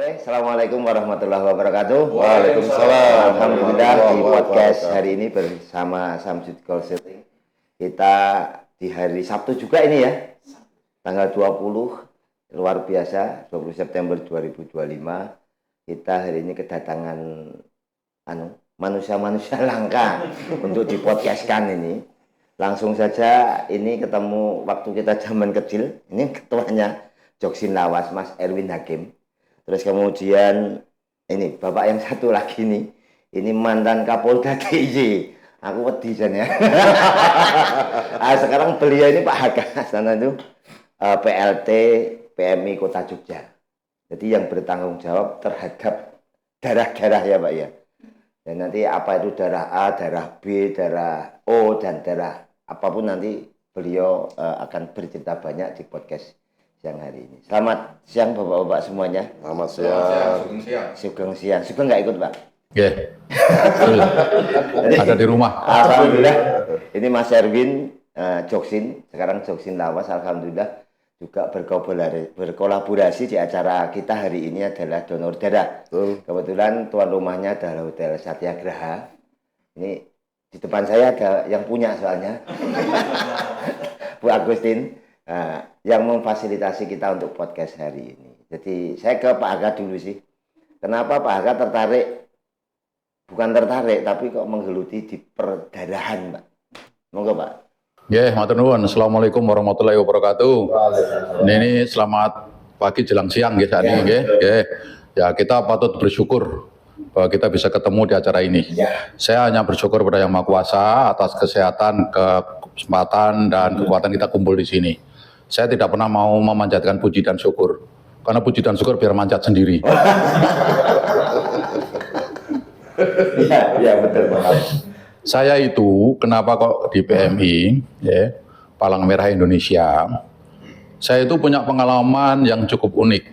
Oke, Assalamualaikum warahmatullahi wabarakatuh. Waalaikumsalam. Alhamdulillah di podcast hari ini bersama Samsud Consulting. Kita di hari Sabtu juga ini ya. Tanggal 20 luar biasa 20 September 2025. Kita hari ini kedatangan manusia-manusia langka untuk dipodcastkan ini. Langsung saja ini ketemu waktu kita zaman kecil. Ini ketuanya Joksin Lawas, Mas Erwin Hakim. Terus kemudian ini bapak yang satu lagi nih, ini mantan Kapolda DIY. Aku wedi jan ya. Sekarang beliau ini Pak Haga sana itu PLT PMI Kota Jogja. Jadi yang bertanggung jawab terhadap daerah-daerah ya Pak ya. Dan nanti apa itu daerah A, daerah B, daerah O dan daerah apapun nanti beliau akan bercerita banyak di podcast siang hari ini. Selamat siang bapak-bapak semuanya. Selamat siang. Sugeng siang. Sugeng nggak ikut pak? Ya, ada di rumah. Alhamdulillah. Ini Mas Erwin Joksin, sekarang Joksin Lawas. Alhamdulillah juga berkolaborasi di acara kita hari ini adalah donor darah. Kebetulan tuan rumahnya adalah Hotel Satyagraha. Ini di depan saya ada yang punya soalnya, Bu Agustin. Yang memfasilitasi kita untuk podcast hari ini. Jadi saya ke Pak Haga dulu sih. Kenapa Pak Haga tertarik? Bukan tertarik, tapi kok menggeluti di perdarahan, Pak. Monggo Pak. Ya, matur nuwun. Assalamualaikum warahmatullahi wabarakatuh. Ini selamat pagi jelang siang ya saat ini. Ya, kita patut bersyukur bahwa kita bisa ketemu di acara ini. Saya hanya bersyukur pada Yang Maha Kuasa atas kesehatan, kesempatan dan kekuatan kita kumpul di sini. Saya tidak pernah mau memanjatkan puji dan syukur, karena puji dan syukur biar manjat sendiri. Iya betul Pak. Saya itu kenapa kok di PMI, ya, Palang Merah Indonesia. Saya itu punya pengalaman yang cukup unik.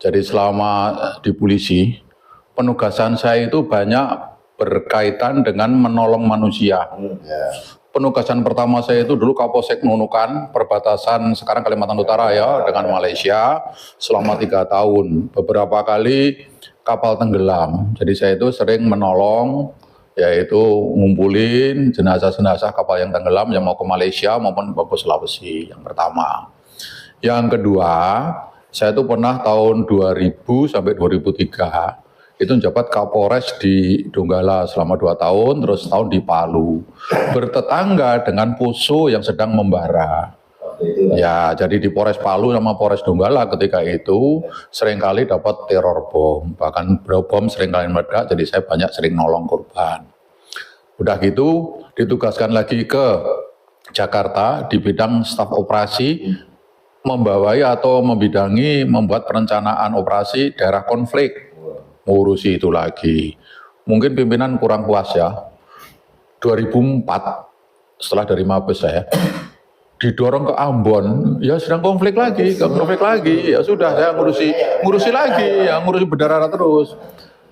Jadi selama di polisi, penugasan saya itu banyak berkaitan dengan menolong manusia. Penugasan pertama saya itu dulu Kapolsek Nunukan, perbatasan sekarang Kalimantan Utara ya dengan Malaysia selama 3 tahun. Beberapa kali kapal tenggelam. Jadi saya itu sering menolong, yaitu ngumpulin jenazah-jenazah kapal yang tenggelam yang mau ke Malaysia maupun ke Sulawesi. Yang pertama. Yang kedua, saya itu pernah tahun 2000 sampai 2003 itu menjabat Kapolres di Donggala selama 2 tahun, terus tahun di Palu, bertetangga dengan Poso yang sedang membara. Ya, jadi di Polres Palu sama Polres Donggala ketika itu seringkali dapat teror bom, bahkan bom seringkali meledak, jadi saya banyak sering nolong korban. Udah gitu, ditugaskan lagi ke Jakarta di bidang staf operasi, membawai atau membidangi membuat perencanaan operasi daerah konflik. Mengurusi itu lagi. Mungkin pimpinan kurang puas ya. 2004 setelah dari Mabes saya didorong ke Ambon, ya sedang konflik lagi, ya sudah saya ngurusi lagi, ya ngurusi berdarah terus.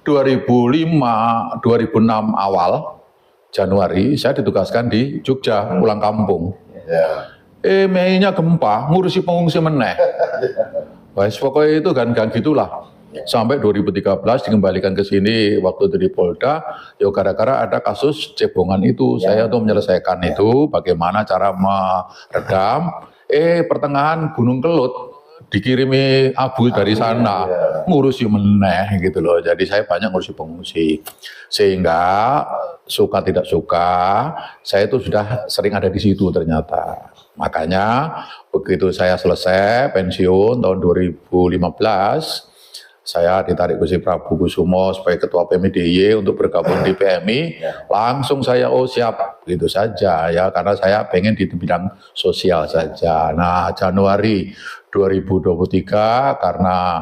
2005, 2006 awal Januari saya ditugaskan di Jogja pulang kampung. Mei-nya gempa, ngurusi pengungsi meneh. Wah, pokoknya itu kan gitulah. Sampai 2013 dikembalikan ke sini waktu itu di Polda, ya gara-gara ada kasus cebongan itu, saya tuh menyelesaikan itu, bagaimana cara meredam. Pertengahan Gunung Kelut dikirimi abu dari sana, ngurusi meneh gitu loh. Jadi saya banyak ngurusi pengungsi, sehingga suka tidak suka, saya itu sudah sering ada di situ ternyata. Makanya begitu saya selesai pensiun tahun 2015. Saya ditarik Gusti Prabu Kusumo sebagai Ketua PMI DIY untuk bergabung di PMI. Langsung saya siap gitu saja ya, karena saya pengen di bidang sosial saja. Nah, Januari 2023 karena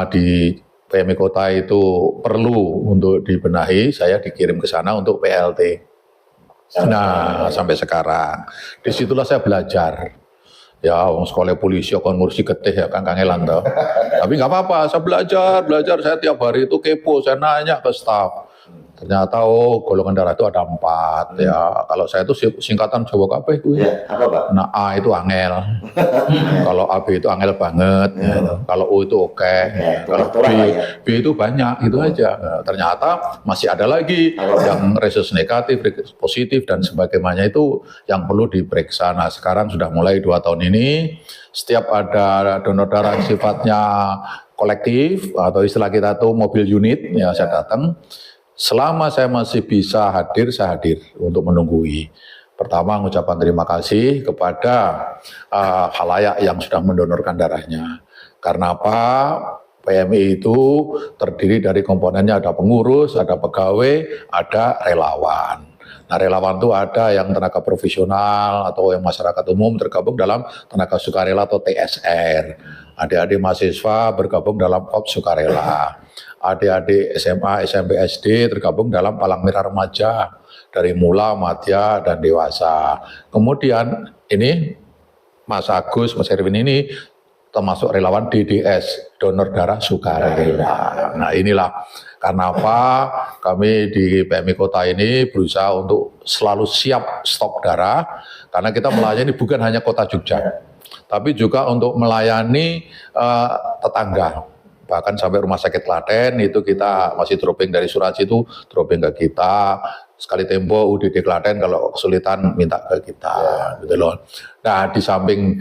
di PMI Kota itu perlu untuk dibenahi, saya dikirim ke sana untuk PLT. Nah, sampai sekarang disitulah saya belajar. Ya, wong sekolah polisi kon ngurusi getih ya kan kangelan toh. Tapi nggak apa-apa, saya belajar, saya tiap hari itu kepo, saya nanya ke staf. Ternyata golongan darah itu ada 4 ya. Kalau saya itu singkatan Jawa kabeh kuwi. Ya, apa Pak? Nah, A itu angel. Kalau AB itu angel banget. Ya. Kalau O itu oke. Kalau B itu banyak gitu aja. Nah, ternyata masih ada lagi yang resus negatif, resus positif dan sebagainya itu yang perlu diperiksa. Nah, sekarang sudah mulai 2 tahun ini setiap ada donor darah yang sifatnya kolektif atau istilah kita tuh mobil unit ya saya datang. Selama saya masih bisa hadir, saya hadir untuk menunggui. Pertama, mengucapkan terima kasih kepada khalayak yang sudah mendonorkan darahnya. Karena apa? PMI itu terdiri dari komponennya ada pengurus, ada pegawai, ada relawan. Nah, relawan itu ada yang tenaga profesional atau yang masyarakat umum tergabung dalam tenaga sukarela atau TSR. Adik-adik mahasiswa bergabung dalam Korps Sukarela. Adik-adik SMA, SMP, SD tergabung dalam Palang Merah Remaja dari mula, madya, dan dewasa. Kemudian ini Mas Agus, Mas Erwin ini termasuk relawan DDS, donor darah sukarela. Nah inilah karena apa kami di PMI Kota ini berusaha untuk selalu siap stok darah karena kita melayani bukan hanya Kota Jogja, tapi juga untuk melayani tetangga. Bahkan sampai rumah sakit Klaten itu kita masih dropping dari Suraci itu dropping ke kita. Sekali tempo UDD Klaten kalau kesulitan minta ke kita gitu loh. Nah di samping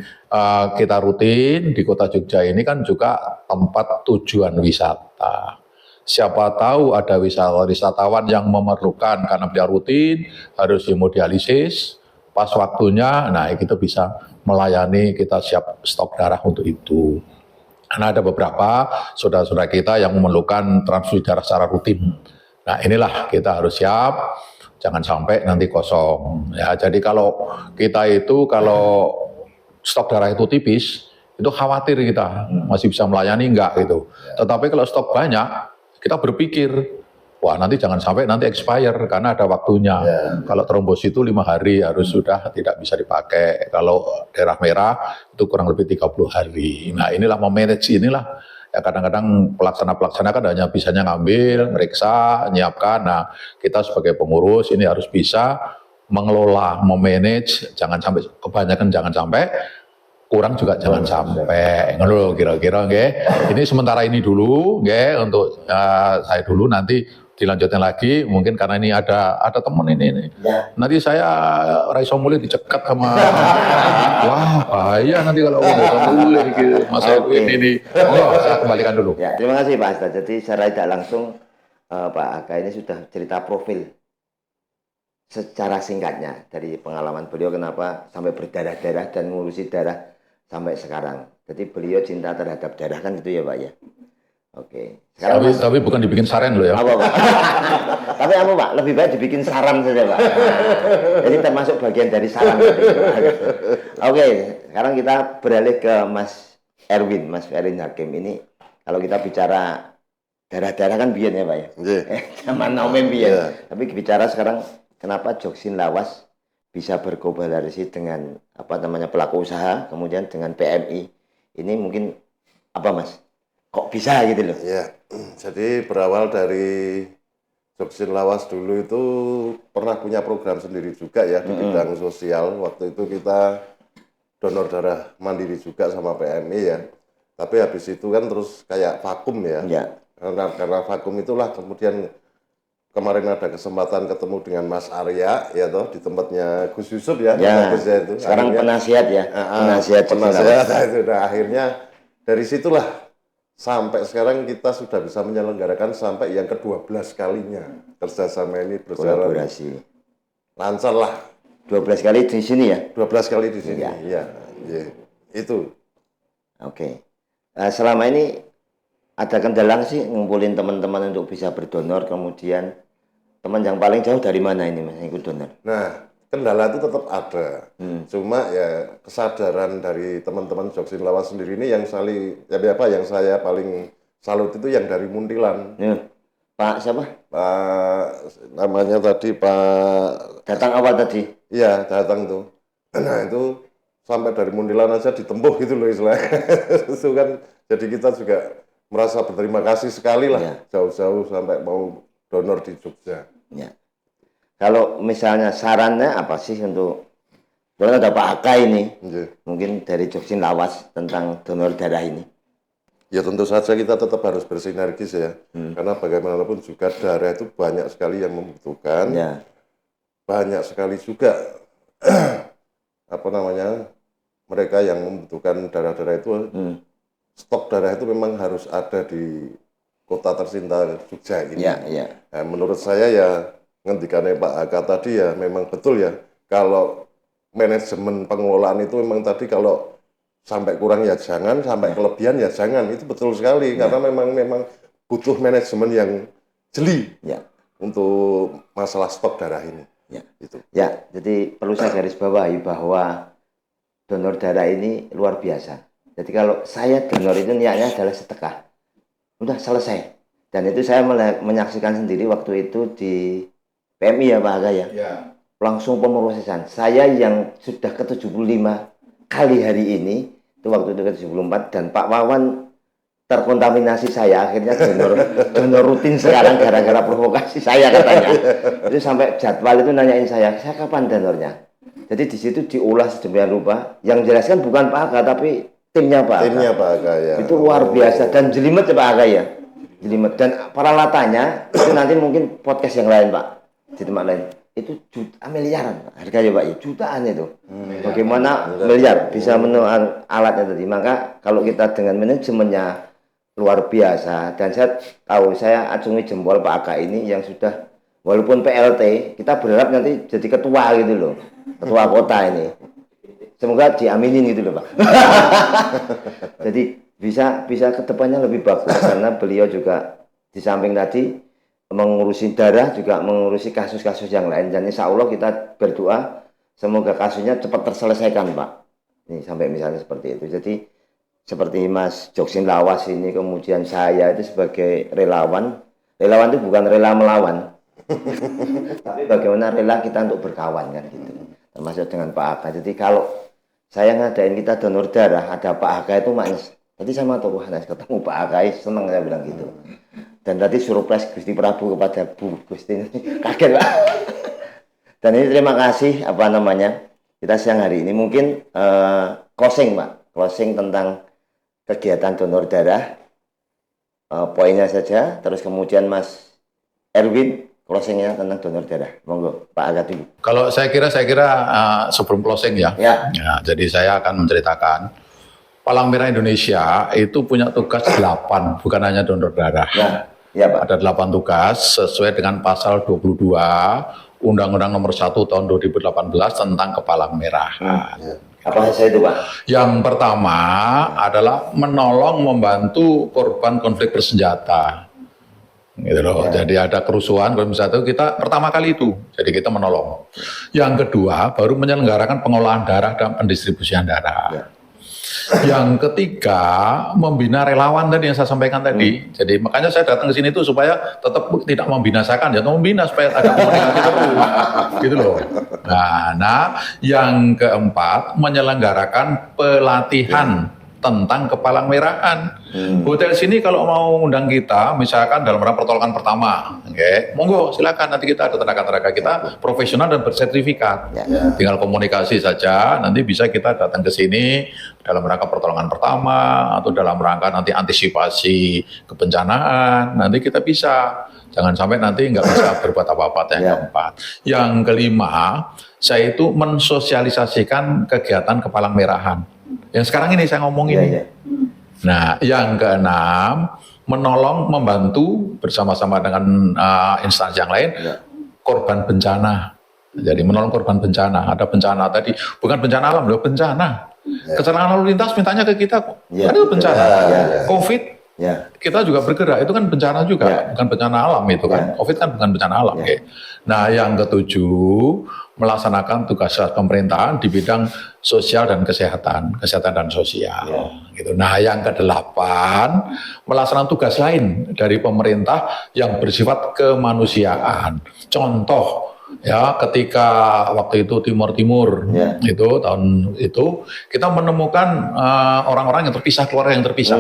kita rutin di Kota Jogja ini kan juga tempat tujuan wisata. Siapa tahu ada wisatawan yang memerlukan karena dia rutin harus hemodialisis pas waktunya, nah kita bisa melayani, kita siap stok darah untuk itu. Karena ada beberapa saudara-saudara kita yang memerlukan transfusi darah secara rutin. Nah inilah kita harus siap, jangan sampai nanti kosong. Ya, jadi kalau kita itu kalau stok darah itu tipis, itu khawatir kita masih bisa melayani enggak gitu. Tetapi kalau stok banyak, kita berpikir, wah nanti jangan sampai nanti expire karena ada waktunya. Kalau trombosit itu 5 hari harus sudah tidak bisa dipakai. Kalau darah merah itu kurang lebih 30 hari. Nah inilah memanage inilah. Ya kadang-kadang pelaksana-pelaksana kan hanya bisanya ngambil, meriksa, menyiapkan. Nah kita sebagai pengurus ini harus bisa mengelola, memanage, jangan sampai kebanyakan, jangan sampai kurang juga jangan sampai. Ngono kira-kira nggih. Ini sementara ini dulu nggih untuk saya dulu nanti dilanjutkan lagi mungkin karena ini ada teman ini. Ya. Nanti saya raiso mulai dicekat sama wah bahaya nanti kalau mulai gitu Mas Erwin ini. Oh, saya kembalikan dulu. Ya, terima kasih Pak Asta. Jadi secara tidak langsung Pak Aga ini sudah cerita profil secara singkatnya dari pengalaman beliau kenapa sampai berdarah-darah dan ngurusi darah sampai sekarang. Jadi beliau cinta terhadap darah kan gitu ya Pak ya. Oke. Sekarang tapi bukan dibikin saren loh ya. Apa Pak? Tapi apa Pak? Lebih baik dibikin saran saja Pak. Jadi termasuk bagian dari saran. Oke, sekarang kita beralih ke Mas Erwin Hakim ini. Kalau kita bicara darah-darah kan biyen ya Pak ya. Zaman Naumen biyen. Tapi bicara sekarang kenapa Joksin Lawas bisa berkolaborasi dengan pelaku usaha, kemudian dengan PMI. Ini mungkin apa Mas? Kok bisa gitu loh? Ya, jadi berawal dari Joksin Lawas dulu itu pernah punya program sendiri juga ya di bidang sosial. Waktu itu kita donor darah mandiri juga sama PMI ya. Tapi habis itu kan terus kayak vakum ya. Karena vakum itulah kemudian kemarin ada kesempatan ketemu dengan Mas Arya ya toh di tempatnya Gus Yusuf ya. Itu. Sekarang akhirnya, penasihat ya. penasihat itu. Nah, akhirnya dari situlah sampai sekarang kita sudah bisa menyelenggarakan sampai yang ke-12 kalinya kerjasama ini berjalan lancar lah. 12 kali di sini ya? 12 kali di sini, ya. Itu. Oke. Selama ini ada kendala sih ngumpulin teman-teman untuk bisa berdonor, kemudian teman yang paling jauh dari mana ini Mas ikut donor? Nah, kendala itu tetap ada. Cuma ya kesadaran dari teman-teman Joksin Lawas sendiri ini yang yang saya paling salut itu yang dari Muntilan. Pak siapa? Pak namanya tadi Pak datang awal tadi. Iya, datang tuh. Nah, itu sampai dari Muntilan aja ditempuh gitu loh istilahnya. Itu kan jadi kita juga merasa berterima kasih sekali lah jauh-jauh sampai mau donor di Jogja. Ya. Kalau misalnya sarannya apa sih untuk, kalau ada Pak Aka ini, mungkin dari Joksin Lawas tentang donor darah ini? Ya tentu saja kita tetap harus bersinergis ya, karena bagaimanapun juga darah itu banyak sekali yang membutuhkan, banyak sekali juga apa namanya mereka yang membutuhkan darah-darah itu, stok darah itu memang harus ada di kota tercinta Jogja ini. Nah, menurut saya ya ngendikannya Pak Aka tadi ya memang betul ya, kalau manajemen pengelolaan itu memang tadi kalau sampai kurang ya jangan, sampai kelebihan ya jangan, itu betul sekali karena memang butuh manajemen yang jeli untuk masalah stok darah ini. Gitu. Ya, jadi perlu saya garis bawahi bahwa donor darah ini luar biasa. Jadi kalau saya donor itu niatnya adalah sedekah, udah selesai. Dan itu saya menyaksikan sendiri waktu itu di PMI ya Pak Aga ya. Langsung pemrosesan. Saya yang sudah ke-75 kali hari ini, itu waktu itu ke-74, dan Pak Wawan terkontaminasi saya, akhirnya donor rutin sekarang gara-gara provokasi saya katanya. Itu sampai jadwal itu nanyain saya kapan donornya. Jadi di situ diolah sedemikian rupa, yang jelaskan bukan Pak Aga tapi timnya Pak Aga. Timnya Pak Aga ya. Itu luar biasa dan jelimet ya Pak Aga ya. Jelimet, dan peralatannya itu nanti mungkin podcast yang lain Pak, di tempat lain. Itu miliaran harganya Pak ya, jutaan itu. Bagaimana miliar bisa menemukan alatnya tadi. Maka kalau kita dengan manajemennya luar biasa, dan saya acungi jempol Pak Aka ini yang sudah walaupun PLT, kita berharap nanti jadi ketua gitu loh, ketua kota ini. Semoga diaminin gitu loh Pak. Jadi bisa kedepannya lebih bagus karena beliau juga di samping tadi mengurusi darah juga mengurusi kasus-kasus yang lain, dan insya Allah kita berdoa semoga kasusnya cepat terselesaikan Pak. Ini sampai misalnya seperti itu. Jadi seperti Mas Joksin Lawas ini, kemudian saya itu sebagai relawan itu bukan rela melawan, tapi bagaimana rela kita untuk berkawan kan gitu. Termasuk dengan Pak Aka. Jadi kalau saya ngadain kita donor darah ada Pak Aka itu manis. Tadi sama tokoh ketemu Pak Aka, seneng saya bilang gitu. Dan tadi surprise Gusti Prabu kepada Bu Gusti, kaget Pak. Dan ini terima kasih kita siang hari ini mungkin closing Pak, closing tentang kegiatan donor darah, poinnya saja. Terus kemudian Mas Erwin closingnya tentang donor darah, monggo Pak Aga dulu. Kalau saya kira sebelum closing ya, jadi saya akan menceritakan Palang Merah Indonesia itu punya tugas 8, bukan hanya donor darah. Ya, Pak. Ada 8 tugas sesuai dengan pasal 22 Undang-Undang Nomor 1 Tahun 2018 tentang Kepalang Merah. Apa saja itu Pak? Yang pertama adalah menolong membantu korban konflik bersenjata. Gitu loh. Jadi ada kerusuhan, misalnya kita pertama kali itu, jadi kita menolong. Yang kedua baru menyelenggarakan pengolahan darah dan pendistribusian darah. Yang ketiga membina relawan tadi yang saya sampaikan tadi. Jadi makanya saya datang ke sini itu supaya tetap tidak membinasakan, ya membina supaya ada komunikasi terus, gitu loh. Nah, yang keempat menyelenggarakan pelatihan tentang kepalang merahan. Hotel sini kalau mau undang kita, misalkan dalam rangka pertolongan pertama, monggo silakan, nanti kita ada tenaga-tenaga kita profesional dan bersertifikat. Tinggal komunikasi saja, nanti bisa kita datang ke sini dalam rangka pertolongan pertama atau dalam rangka nanti antisipasi kebencanaan, nanti kita bisa. Jangan sampai nanti nggak bisa berbuat apa-apa. Yang keempat. Yang kelima, saya itu mensosialisasikan kegiatan kepalang merahan. Yang sekarang ini saya ngomong ini. Nah, yang keenam, menolong, membantu bersama-sama dengan instansi yang lain korban bencana. Jadi menolong korban bencana. Ada bencana tadi, bukan bencana alam, loh, bencana. Kecelakaan lalu lintas mintanya ke kita kok. Ada bencana. COVID, kita juga bergerak, itu kan bencana juga, bukan bencana alam itu kan. COVID kan bukan bencana alam. Nah, yang ketujuh, melaksanakan tugas pemerintahan di bidang sosial dan kesehatan dan sosial. Gitu. Nah, yang kedelapan, melaksanakan tugas lain dari pemerintah yang bersifat kemanusiaan. Contoh, ya, ketika waktu itu Timur itu tahun itu kita menemukan orang-orang yang terpisah, keluarga yang terpisah.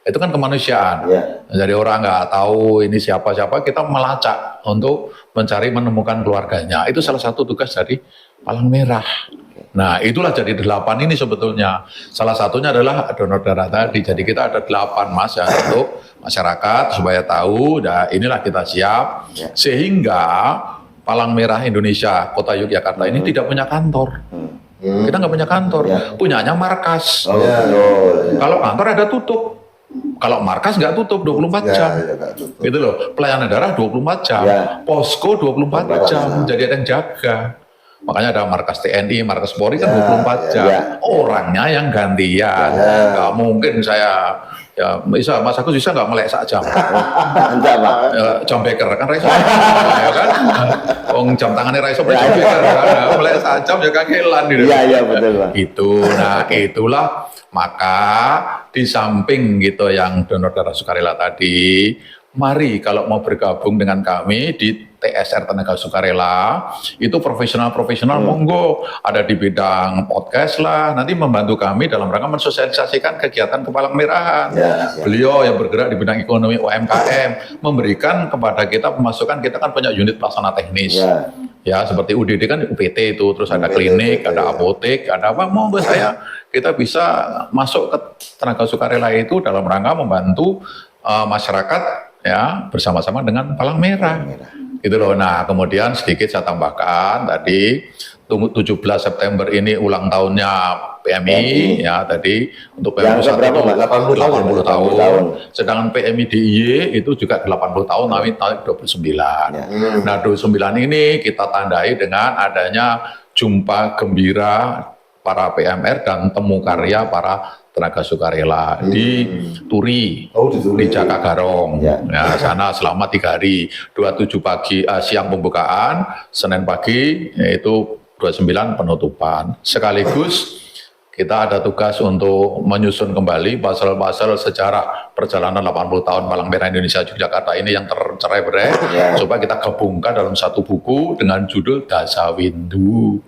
Itu kan kemanusiaan. Ya. Jadi orang nggak tahu ini siapa-siapa, kita melacak untuk mencari menemukan keluarganya. Itu salah satu tugas dari Palang Merah. Nah, itulah jadi 8 ini sebetulnya. Salah satunya adalah donor darah tadi. Jadi kita ada 8 Mas ya untuk masyarakat supaya tahu. Nah, inilah kita siap sehingga Palang Merah Indonesia Kota Yogyakarta ini tidak punya kantor. Kita nggak punya kantor, punyanya markas. Oh, betul. Kalau kantor ada tutup. Kalau markas nggak tutup 24 jam. Gitu loh. Pelayanan darah 24 jam. Posko 24 jam. Jadi ada yang jaga. Makanya ada markas TNI, markas Polri kan 24 jam. Orangnya yang gantian. Nggak mungkin saya bisa Mas Agus bisa nggak melek sak jam? Enggak, Pak. Jam beker kan Raiso, ya kan? Jam tangannya Raiso jam beker kan? Melek sak jam ya kangelan gitu. Iya betul, Pak. Itu, nah itulah maka di samping gitu yang donor darah sukarela tadi, mari kalau mau bergabung dengan kami di TSR Tenaga Sukarela, itu profesional-profesional monggo, ada di bidang podcast lah, nanti membantu kami dalam rangka mensosialisasikan kegiatan Palang Merahan. Beliau yang bergerak di bidang ekonomi UMKM, memberikan kepada kita pemasukan, kita kan punya unit pelaksana teknis. Ya seperti UDD kan UPT itu, terus ada klinik, ada apotek, ada apa, monggo kita bisa masuk ke Tenaga Sukarela itu dalam rangka membantu masyarakat ya bersama-sama dengan Palang Merah. Gitu loh. Nah, kemudian sedikit saya tambahkan tadi 17 September ini ulang tahunnya PMI ya tadi untuk PMI 1 itu 80 tahun. Sedangkan PMI DIY itu juga 80 tahun naik 29. Nah, 29 ini kita tandai dengan adanya jumpa gembira para PMR dan temu karya para tenaga sukarela di Turi, di Jakagarong. Ya, sana selama 3 hari, 27 pagi, siang pembukaan, Senin pagi, yaitu 29 penutupan. Sekaligus kita ada tugas untuk menyusun kembali pasal-pasal sejarah perjalanan 80 tahun Palang Merah Indonesia Yogyakarta ini yang tercerai-berai, supaya kita gabungkan dalam satu buku dengan judul Dasawindu.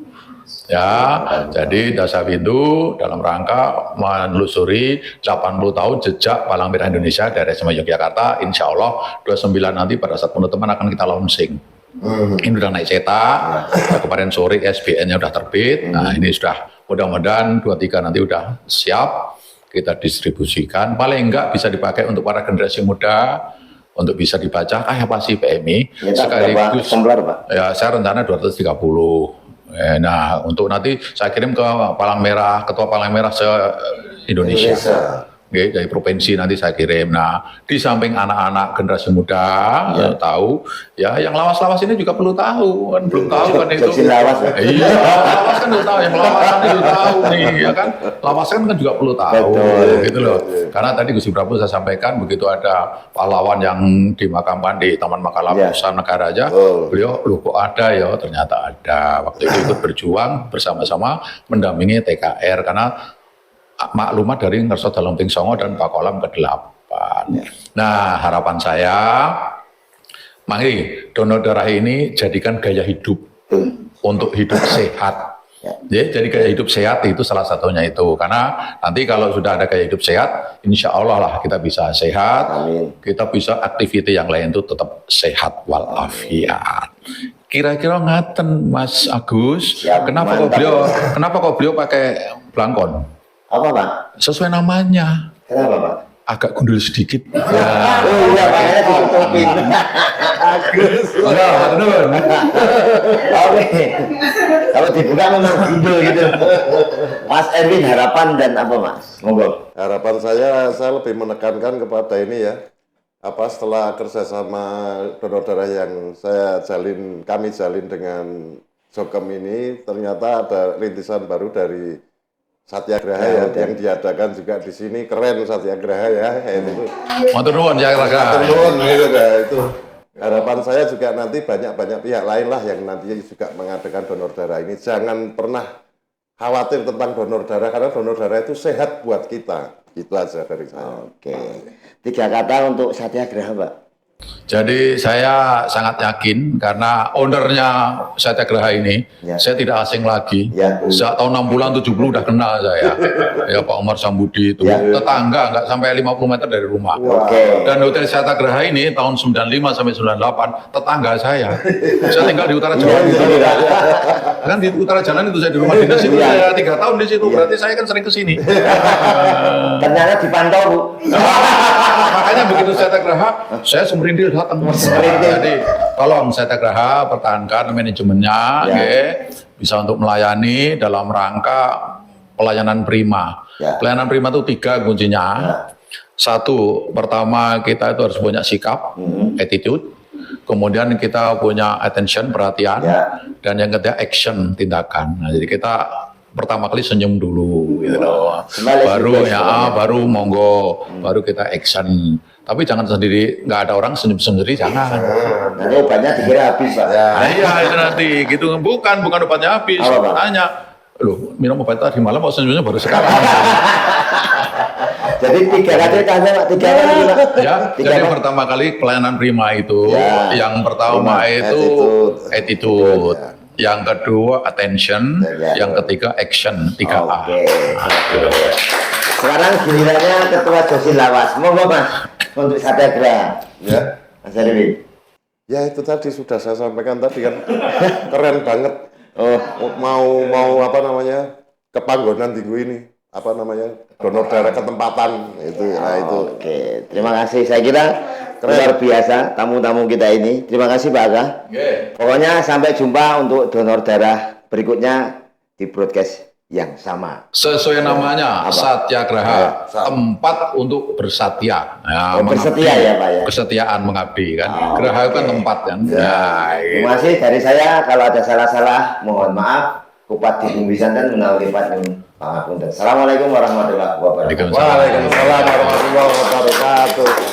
Ya, jadi Dasawindu dalam rangka menelusuri 80 tahun jejak Palang Merah Indonesia dari SMA Yogyakarta. Insya Allah 29 nanti pada saat penutupan akan kita launching. Ini udah naik cetak, kemarin sore SBN-nya udah terbit. Nah ini sudah mudah-mudahan 23 nanti udah siap kita distribusikan. Paling enggak bisa dipakai untuk para generasi muda, untuk bisa dibaca apa sih PMI. Sekaligus, ya saya rencana 230. Nah, untuk nanti saya kirim ke Palang Merah, Ketua Palang Merah se-Indonesia. Oke, dari provinsi nanti saya kirim. Nah, di samping anak-anak generasi muda tahu, ya yang lawas-lawas ini juga perlu tahu, kan belum tahu kan itu. Iya, lawas kan belum tahu, yang lawasan itu tahu nih, ya kan. Lawasan kan juga perlu tahu, gitu loh. Karena tadi Gusti Prabu saya sampaikan begitu ada pahlawan yang dimakamkan di Taman Makam Pusat Negara aja, beliau loh kok ada ya, ternyata ada. Waktu itu ikut berjuang bersama-sama mendampingi TKR karena maklumat dari Ngerso Dalumping Songo dan Pakolam ke-8. Nah, harapan saya, mari donor darah ini jadikan gaya hidup untuk hidup sehat. Ya, jadi gaya hidup sehat itu salah satunya itu. Karena nanti kalau sudah ada gaya hidup sehat, insya Allah lah kita bisa sehat. Kita bisa aktiviti yang lain itu tetap sehat walafiat. Kira-kira ngaten Mas Agus, kenapa kok beliau pakai belangkon? Apa, Pak? Sesuai namanya. Kenapa, Pak? Agak gundul sedikit. Iya, makanya ditutupin. Agus. Oke. Kalau dibuka memang gundul gitu. Mas Erwin, harapan dan apa, Mas? Monggo. Harapan saya lebih menekankan kepada ini ya. Setelah kerjasama donor darah yang kami jalin dengan Jokem ini, ternyata ada rintisan baru dari Satyagraha yang diadakan juga di sini. Keren Satyagraha ya, itu. Matur nuwun Satyagraha. Itu. Harapan saya juga nanti banyak pihak lain lah yang nanti juga mengadakan donor darah ini. Jangan pernah khawatir tentang donor darah, karena donor darah itu sehat buat kita. Itu aja dari saya. Oke. 3 kata untuk Satyagraha, Pak. Jadi saya sangat yakin karena ownernya Satyagraha ini, Ya. saya tidak asing lagi. Ya. Sejak tahun 60-an, 70 udah kenal saya. Ya Pak Umar Sambudi itu. Ya. Tetangga, nggak sampai 50 meter dari rumah. Oke. Dan Hotel Satyagraha ini tahun 95 sampai 98, tetangga saya. Saya tinggal di utara Iya, Jawa. gitu, Pak. Kan di utara jalan itu saya di rumah dinas itu, saya 3 tahun di situ. Berarti saya kan sering ke sini. Ternyata dipantau, Bu. Makanya begitu Satyagraha, saya semerintil datang. Jadi tolong Satyagraha pertahankan manajemennya, Ya. oke, bisa untuk melayani dalam rangka pelayanan prima. Ya. Pelayanan prima itu 3 kuncinya. Ya. Satu, pertama kita itu harus punya sikap, attitude. Kemudian kita punya attention, perhatian. Ya. Dan yang ketiga action, tindakan. Nah, jadi kita pertama kali senyum dulu, gitu loh. Sembalik Baru juga ya, istilahnya. baru monggo, baru kita action. Tapi jangan sendiri, nggak ada orang senyum sendiri, jangan. Nanti obatnya dikira habis, Pak. Nah, iya itu nanti, gitu. Bukan obatnya habis. Apa, Pak? Tanya, loh minum obat tadi malam, mau senyumnya baru sekarang. Jadi 3 kali tanya, Pak. 3 kali, Pak. Ya, 3 jadi kali. pertama kali pelayanan prima itu, Ya. yang pertama Prima, itu attitude, Ya. yang kedua attention, Ya. yang ketiga action, 3A. Oke. Sekarang gilirannya Ketua Josin Lawas. Monggo, Mas, untuk Satyagraha. Ya. Mas Erwin. Ya itu tadi sudah saya sampaikan tadi kan. Keren banget. Oh, Mau apa namanya? Kepanggonan Tinggu ini. Apa namanya? Donor darah ketempatan itu. Nah itu. oke. Terima kasih. Saya kira luar biasa tamu-tamu kita ini. Terima kasih, Pak Aga. Pokoknya sampai jumpa untuk donor darah berikutnya di broadcast yang sama. Sesuai namanya, Apa? Satyagraha, Ya, tempat untuk bersetia. Ya, Oh, bersetia ya, Pak, ya? Kesetiaan mengabdi kan. Oh, Graha itu kan oke. tempat kan. Ya. gitu. Terima kasih dari saya. Kalau ada salah-salah, mohon maaf. Kupat di Bumi Santan menawi lipat nyun pangapunten. Assalamualaikum warahmatullahi wabarakatuh. Waalaikumsalam. Waalaikumsalam warahmatullahi wabarakatuh.